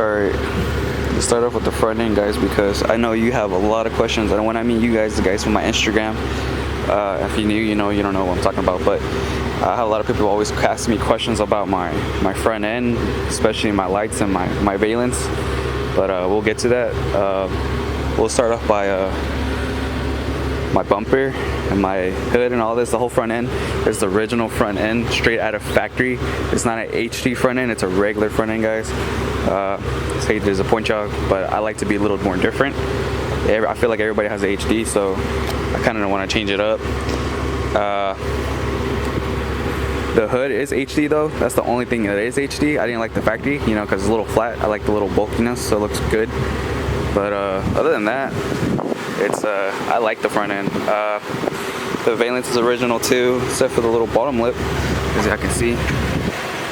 Alright, let's start off with the front end, guys, because I know you have a lot of questions. And when I mean you guys, the guys from my Instagram, if you knew, you know, you don't know what I'm talking about, but I have a lot of people always ask me questions about my front end, especially my lights and my valence, but we'll get to that. We'll start off by my bumper and my hood and all this. The whole front end is the original front end, straight out of factory. It's not an HD front end, it's a regular front end, guys. Say there's a point y'all, but I like to be a little more different. I feel like everybody has a HD, so I kind of don't want to change it up. The hood is HD though. That's the only thing that is HD. I didn't like the factory, you know, because it's a little flat. I like the little bulkiness, so it looks good. But other than that, it's I like the front end. The valence is original too, except for the little bottom lip, as y'all can see.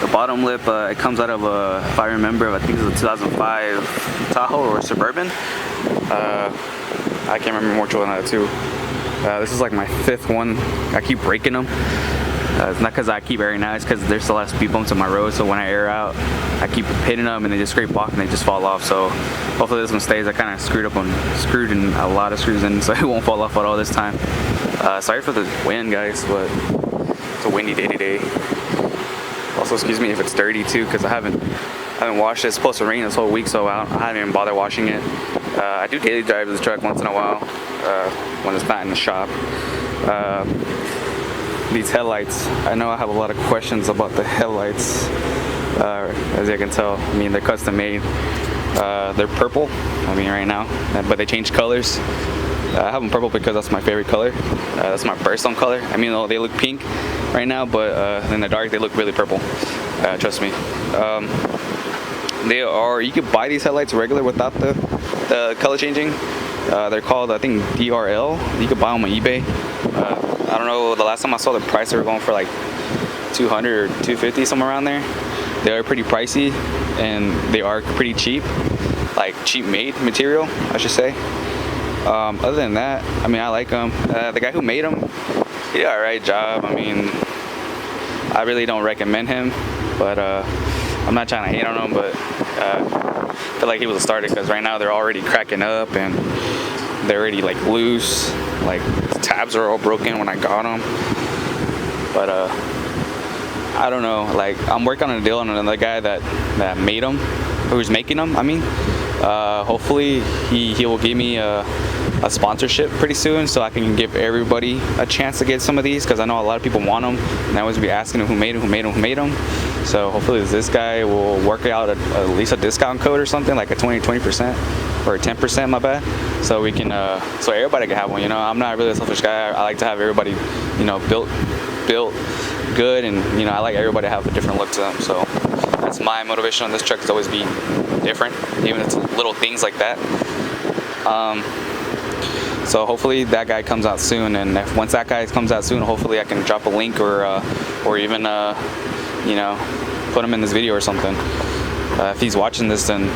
The bottom lip, it comes out of if I remember, I think it's a 2005 Tahoe or Suburban. I can't remember which one of that too. This is like my 5th one. I keep breaking them. It's not because I keep airing out, it's because there's a lot of speed bumps on my road, so when I air out, I keep hitting them and they just scrape off and they just fall off. So hopefully this one stays. I kind of screwed in a lot of screws in, so it won't fall off at all this time. Sorry for the wind, guys, but it's a windy day today. Also, excuse me if it's dirty too, because I haven't washed it. It's supposed to rain this whole week, so I haven't even bothered washing it. I do daily drive this truck once in a while when it's not in the shop. These headlights, I know I have a lot of questions about the headlights. As you can tell, I mean, they're custom made. They're purple, I mean, right now, but they change colors. I have them purple because that's my favorite color. That's my birthstone color. I mean, they look pink right now, but in the dark they look really purple. Trust me. You can buy these headlights regular without the color changing. They're called, I think, DRL. You can buy them on eBay. I don't know, the last time I saw the price, they were going for like 200 or 250, somewhere around there. They are pretty pricey and they are pretty cheap, like cheap made material, I should say. Other than that, I mean, I like them. The guy who made them, he did an alright job. I mean, I really don't recommend him, but I'm not trying to hate on him, but I feel like he was a starter, because right now they're already cracking up and they're already like loose, like tabs are all broken when I got them. But I don't know, like I'm working on a deal on another guy that made them, who's making them, I mean. Hopefully he will give me a sponsorship pretty soon, so I can give everybody a chance to get some of these, because I know a lot of people want them and I always be asking them who made them. So hopefully this guy will work out at least a discount code or something, like a 20% or 10%, my bad, so we can so everybody can have one. You know, I'm not really a selfish guy. I like to have everybody, you know, built good, and you know, I like everybody to have a different look to them. So that's my motivation on this truck, is always be different, even if it's little things like that. So hopefully that guy comes out soon, and once that guy comes out soon, hopefully I can drop a link or even you know, put him in this video or something. If he's watching this, then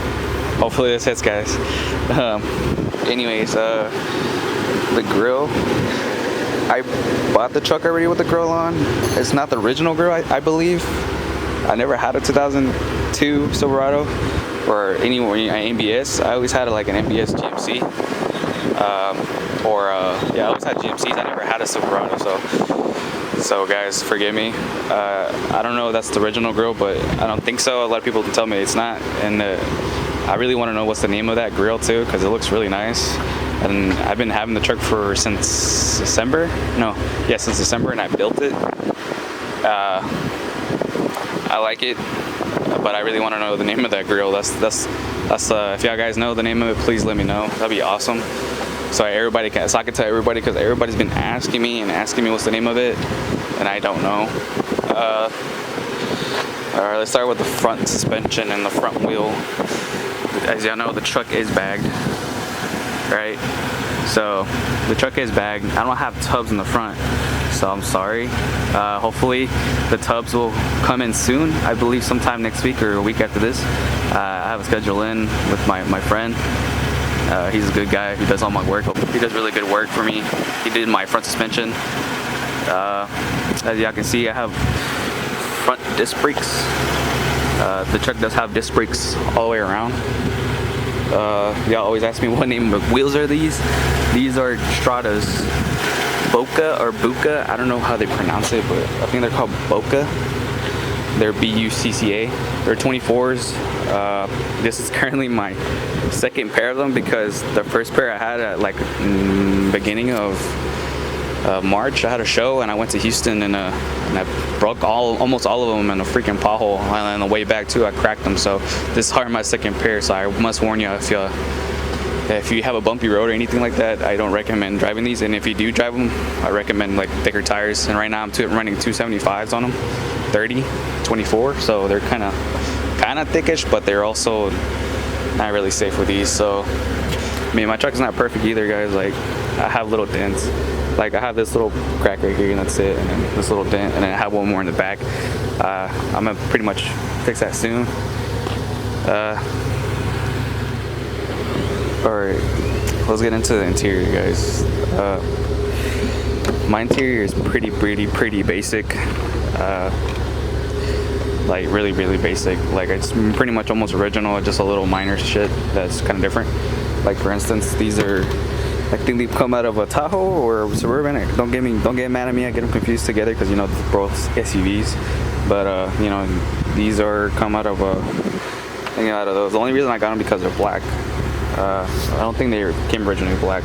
hopefully this hits, guys. Anyways, the grill, I bought the truck already with the grill on. It's not the original grill, I believe. I never had a 2002 Silverado or any Nbs. I always had like an Nbs GMC. Yeah, I always had GMCs. I never had a Silverado, so guys, forgive me. I don't know if that's the original grill, but I don't think so. A lot of people tell me it's not, and I really want to know what's the name of that grill too, because it looks really nice. And I've been having the truck since December. Since December, and I built it. I like it, but I really want to know the name of that grill. That's if y'all guys know the name of it, please let me know. That'd be awesome. So I can tell everybody, because everybody's been asking me what's the name of it, and I don't know. Alright, let's start with the front suspension and the front wheel. As y'all know, the truck is bagged, right? So the truck is bagged. I don't have tubs in the front, so I'm sorry. Hopefully the tubs will come in soon. I believe sometime next week or a week after this. I have a schedule in with my friend. He's a good guy. He does all my work. He does really good work for me. He did my front suspension. As y'all can see, I have front disc brakes. The truck does have disc brakes all the way around. Y'all always ask me what name of wheels are these. These are Strata's Boca or Buca. I don't know how they pronounce it, but I think they're called Boca. They're B-U-C-C-A. They're 24s. This is currently my second pair of them because the first pair I had at like beginning of March. I had a show and I went to Houston and I broke almost all of them in a freaking pothole. And on the way back too, I cracked them. So this is hard my second pair. So I must warn you, if you have a bumpy road or anything like that, I don't recommend driving these. And if you do drive them, I recommend like thicker tires. And right now I'm running 275s on them, 30, 24. So they're kind of thickish, but they're also not really safe with these. So I mean, my truck is not perfect either, guys. Like I have little dents. Like I have this little crack right here and that's it, and then this little dent, and then I have one more in the back. I'm gonna pretty much fix that soon. Alright, let's get into the interior, guys. My interior is pretty basic. Like really basic. Like it's pretty much almost original, just a little minor shit that's kind of different. Like for instance, these are, I think they come out of a Tahoe or a Suburban. Don't get mad at me. I get them confused together because you know they're both SUVs. But you know, these come out of out of those. The only reason I got them because they're black. I don't think they came originally black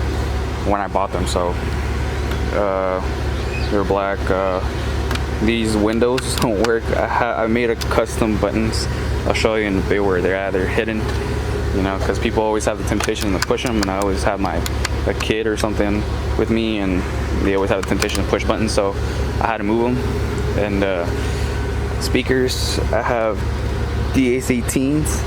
when I bought them. So they're black. These windows don't work. I made a custom buttons. I'll show you in a bit where they're at. They're hidden. You know, because people always have the temptation to push them, and I always have a kid or something with me, and they always have the temptation to push buttons, so I had to move them. And speakers, I have DS18s,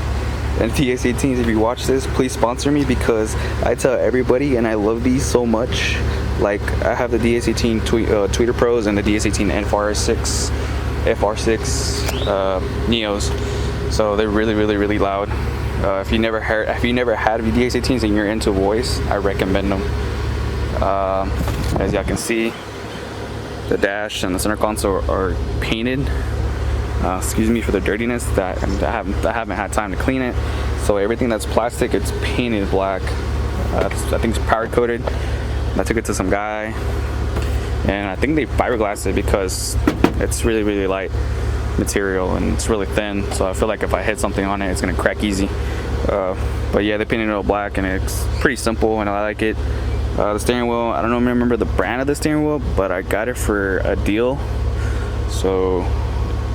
and DS18s, if you watch this, please sponsor me because I tell everybody, and I love these so much. Like I have the DS18 Tweeter Pros and the DS18 FR6 Neos, so they're really loud. If you never had DS18s and you're into voice, I recommend them. As y'all can see, the dash and the center console are painted. Excuse me for the dirtiness. That I haven't had time to clean it. So everything that's plastic, it's painted black. I think it's powder coated. I took it to some guy, and I think they fiberglassed it because it's really light material and it's really thin, so I feel like if I hit something on it, it's gonna crack easy. But yeah, they painted it all black and it's pretty simple and I like it. The steering wheel, I don't remember the brand of the steering wheel, but I got it for a deal, so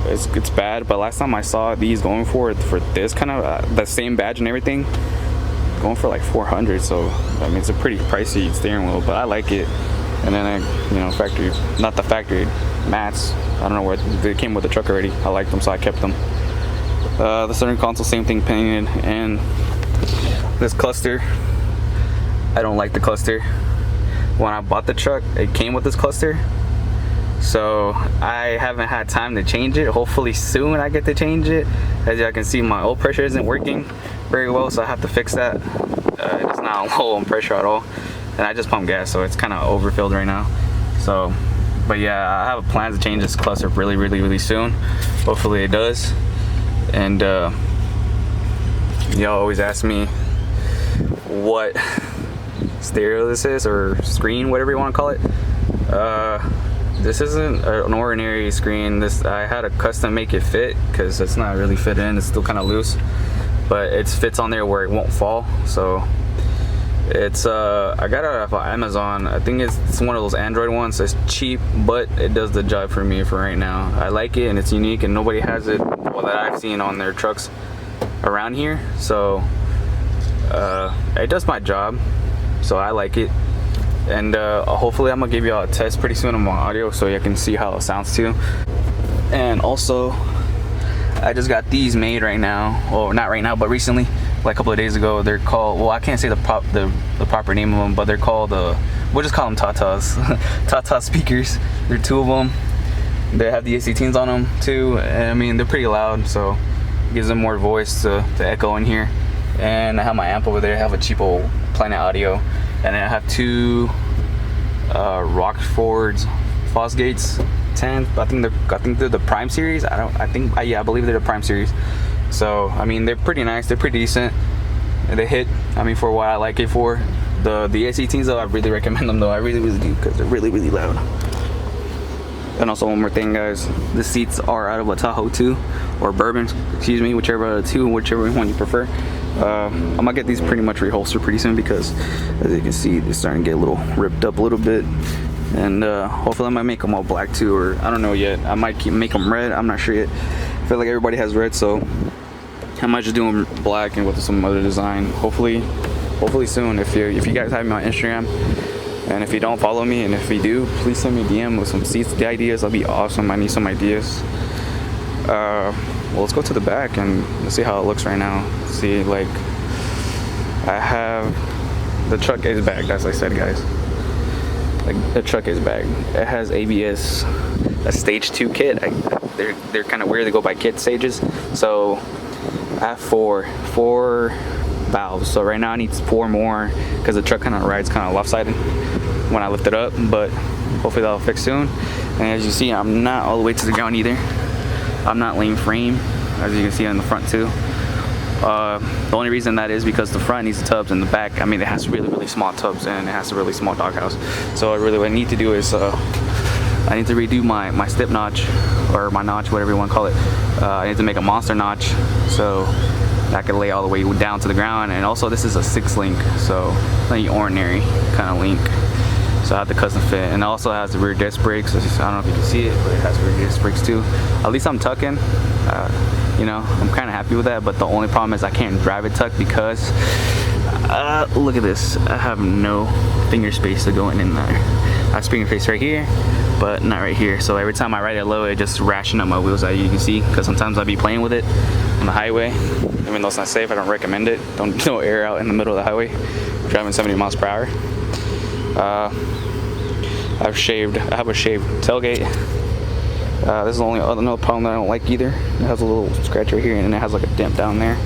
it's bad. But last time I saw these going for this kind of the same badge and everything, going for like 400. So I mean, it's a pretty pricey steering wheel, but I like it. And then not the factory mats, I don't know where they came with the truck already. I liked them, so I kept them. The center console, same thing, painted. And this cluster, I don't like the cluster. When I bought the truck, it came with this cluster, so I haven't had time to change it. Hopefully soon I get to change it. As y'all can see, my oil pressure isn't working very well, so I have to fix that. It's not low on pressure at all, and I just pump gas, so it's kind of overfilled right now. So but yeah, I have a plan to change this cluster really soon. Hopefully it does. And y'all always ask me what stereo this is, or screen, whatever you want to call it. This isn't an ordinary screen. I had to custom make it fit because it's not really fit in. It's still kind of loose, but it fits on there where it won't fall. So it's I got it off of Amazon. I think it's one of those Android ones. It's cheap, but it does the job for me for right now. I like it, and it's unique, and nobody has it, well, that I've seen on their trucks around here. So it does my job, so I like it. And hopefully I'm gonna give y'all a test pretty soon on my audio so you can see how it sounds too. And also, I just got these made right now, or not right now, but recently, like a couple of days ago. They're called, well, I can't say the proper name of them, but they're called we'll just call them Tatas. Tata speakers. There are two of them. They have the AC-10s on them too, and I mean, they're pretty loud, so it gives them more voice to echo in here. And I have my amp over there. I have a cheapo Planet Audio, and I have two Rockford's Fosgates 10, but I think they're the Prime series. I believe they're the Prime series. So I mean, they're pretty nice, they're pretty decent, and they hit, I mean, for what I like it for. The S18s though, I really recommend them though. I really do, because they're really loud. And also one more thing, guys, the seats are out of a Tahoe 2 or Bourbon, excuse me, whichever one you prefer. I'm gonna get these pretty much reholstered pretty soon, because as you can see, they're starting to get a little ripped up a little bit. And hopefully I might make them all black too, or I don't know yet. I might make them red, I'm not sure yet. I feel like everybody has red, so I might just do them black and with some other design. Hopefully soon. If you guys have me on Instagram, and if you don't follow me, and if you do, please send me a DM with some seats, the ideas. That'll be awesome. I need some ideas. Well, let's go to the back and let's see how it looks right now. See, like, I have the truck is back, as I said, guys. Like, the truck is back. It has ABS, a stage 2 kit. They're kind of weird. They go by kit stages. So I have four valves. So right now I need 4 more, because the truck kind of rides kind of lopsided when I lift it up. But hopefully that'll fix soon. And as you see, I'm not all the way to the ground either. I'm not laying frame, as you can see on the front too. The only reason that is because the front needs the tubs, and the back, I mean, it has really small tubs, and it has a really small doghouse. So what I need to do is I need to redo my step notch, or my notch, whatever you want to call it. I need to make a monster notch, so I can lay all the way down to the ground. And also, this is a 6-link, so not an ordinary kind of link. So I have the custom fit, and it also has the rear disc brakes. I don't know if you can see it, but it has rear disc brakes too. At least I'm tucking. You know, I'm kind of happy with that. But the only problem is I can't drive it tucked, because look at this. I have no finger space to go in there. I have finger space right here, but not right here. So every time I ride it low, it just ration up my wheels, as you can see. Because sometimes I'll be playing with it on the highway, even though it's not safe. I don't recommend it. Don't air out in the middle of the highway driving 70 miles per hour. I have a shaved tailgate. This is the only another problem that I don't like either. It has a little scratch right here, and it has like a dent down there.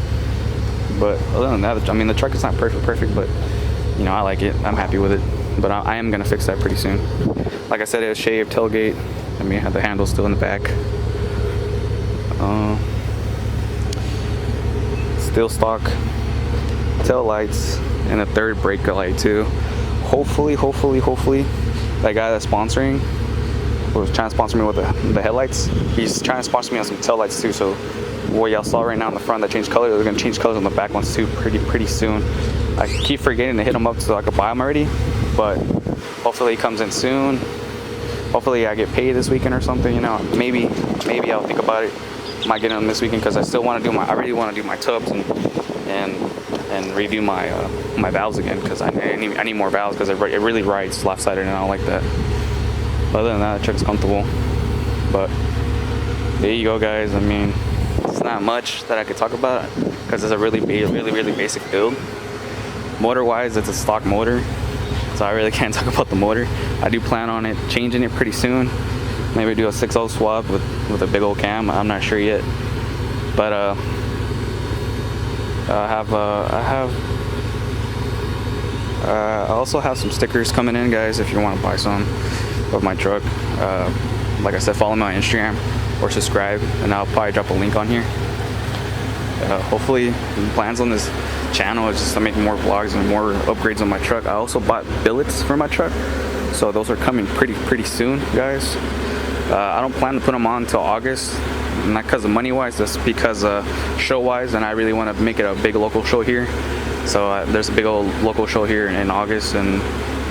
But other than that, I mean, the truck is not perfect, but you know, I like it. I'm happy with it. But I am gonna fix that pretty soon. Like I said, it was shaved tailgate. I mean, I have the handle still in the back. Still stock tail lights, and a third brake light too. Hopefully, that guy that's sponsoring, was trying to sponsor me with the headlights, he's trying to sponsor me on some tail lights too. So what y'all saw right now in the front that changed color, they're gonna change colors on the back ones too pretty soon. I keep forgetting to hit them up so I could buy them already, but hopefully he comes in soon. Hopefully I get paid this weekend or something, you know. Maybe I'll think about it. Might get them this weekend, because I really want to do my tubs and redo my valves again, because I need more valves, because it really rides lopsided, and I don't like that. But other than that, the truck's comfortable. But there you go, guys. I mean, it's not much that I could talk about, because it's a really basic build. Motor wise, it's a stock motor, so I really can't talk about the motor. I do plan on changing it pretty soon. Maybe do a 6.0 swap with a big old cam. I'm not sure yet. But I also have some stickers coming in, guys, if you want to buy some of my truck. Like I said, follow me on Instagram or subscribe, and I'll probably drop a link on here. Hopefully, the plans on this channel is just to make more vlogs and more upgrades on my truck. I also bought billets for my truck, so those are coming pretty soon, guys. I don't plan to put them on until August, not because of money wise, just because show wise, and I really want to make it a big local show here. So there's a big old local show here in August, and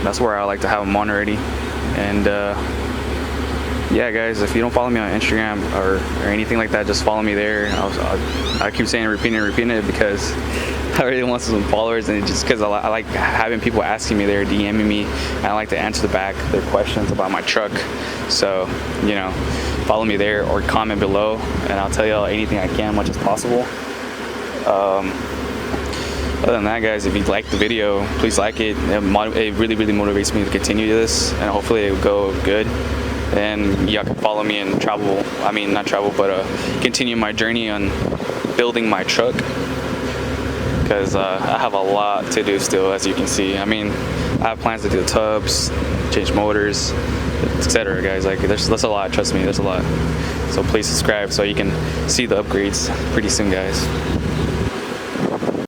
that's where I like to have them on already. And yeah, guys, if you don't follow me on Instagram or anything like that, just follow me there. I keep saying repeating it, because I really want some followers, and just because I like having people asking me there, DMing me, and I like to answer back their questions about my truck. So, you know, follow me there or comment below, and I'll tell y'all anything I can, much as possible. Other than that, guys, if you like the video, please like it. It really motivates me to continue this, and hopefully it will go good. And y'all can follow me and continue my journey on building my truck, because I have a lot to do still, as you can see. I mean, I have plans to do the tubs, change motors, etc. Guys, like that's a lot. Trust me, there's a lot. So please subscribe so you can see the upgrades pretty soon, guys.